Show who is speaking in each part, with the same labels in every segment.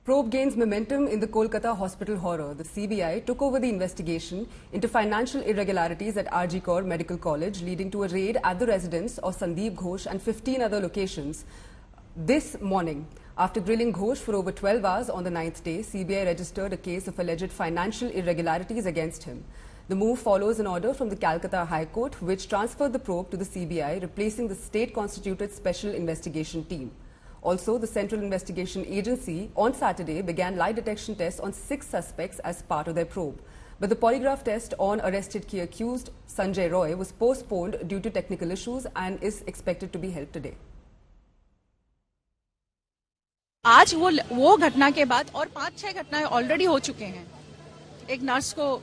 Speaker 1: Probe gains momentum in the Kolkata hospital horror. The CBI took over the investigation into financial irregularities at RG Kaur Medical College, leading to a raid at the residence of Sandeep Ghosh and 15 other locations this morning. After grilling Ghosh for over 12 hours on the 9th day, CBI registered a case of alleged financial irregularities against him. The move follows an order from the Calcutta High Court, which transferred the probe to the CBI, replacing the state-constituted Special Investigation Team. Also, the Central Investigation Agency on Saturday began lie detection tests on 6 suspects as part of their probe. But the polygraph test on arrested key accused Sanjay Roy was postponed due to technical issues and is expected to be held today.
Speaker 2: आज वो घटना के बाद और 5-6 घटनाएं already हो चुके हैं। एक नर्स को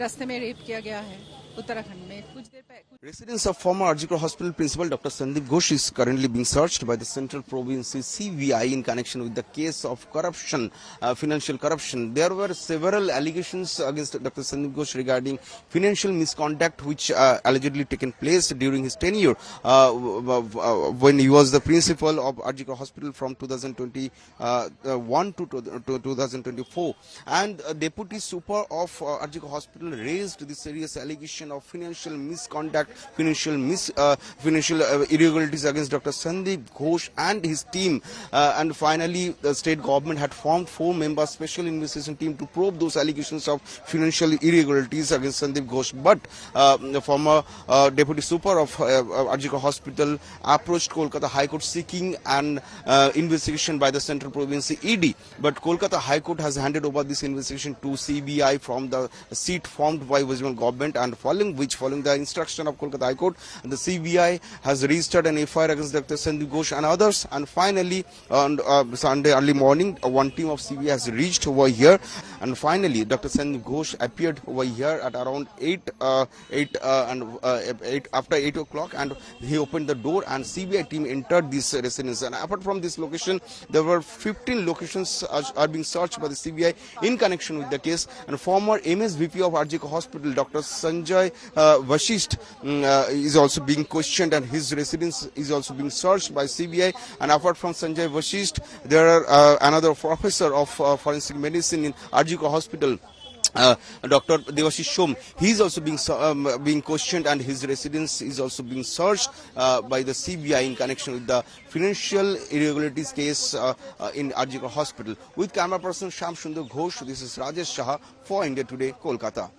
Speaker 2: रास्ते में रेप किया गया है उत्तराखंड में कुछ देर पहले।
Speaker 3: Residence of former RG Kaur Hospital Principal Dr. Sandeep Ghosh is currently being searched by the Central Province CBI in connection with the case of corruption, financial corruption. There were several allegations against Dr. Sandeep Ghosh regarding financial misconduct which allegedly taken place during his tenure when he was the principal of RG Kaur Hospital from 2021 to 2024. And Deputy Super of RG Kaur Hospital raised the serious allegation of financial misconduct, financial irregularities against Dr. Sandeep Ghosh and his team, and finally the state government had formed 4-member special investigation team to probe those allegations of financial irregularities against Sandeep Ghosh. But the former deputy super of RG Kaur Hospital approached Kolkata High Court seeking an investigation by the Central Province ED, but Kolkata High Court has handed over this investigation to CBI from the seat formed by West Bengal government, and following the instruction of Kolkata High Court, the CBI has registered an FIR against Dr. Sandeep Ghosh and others. And finally, on Sunday early morning, one team of CBI has reached over here, and finally Dr. Sandeep Ghosh appeared over here at around 8 after 8 o'clock, and he opened the door and CBI team entered this residence. And apart from this location, there were 15 locations are being searched by the CBI in connection with the case. And former MSVP of RG Kaur Hospital, Dr. Sanjay Vashisht, is also being questioned, and his residence is also being searched by CBI. And apart from Sanjay Vashisht, there are another professor of forensic medicine in RG Kaur Hospital, Dr. Devashish Shom. He is also being questioned, and his residence is also being searched by the CBI in connection with the financial irregularities case in RG Kaur Hospital. With camera person Shyam Sundar Ghosh, this is Rajesh Shah for India Today, Kolkata.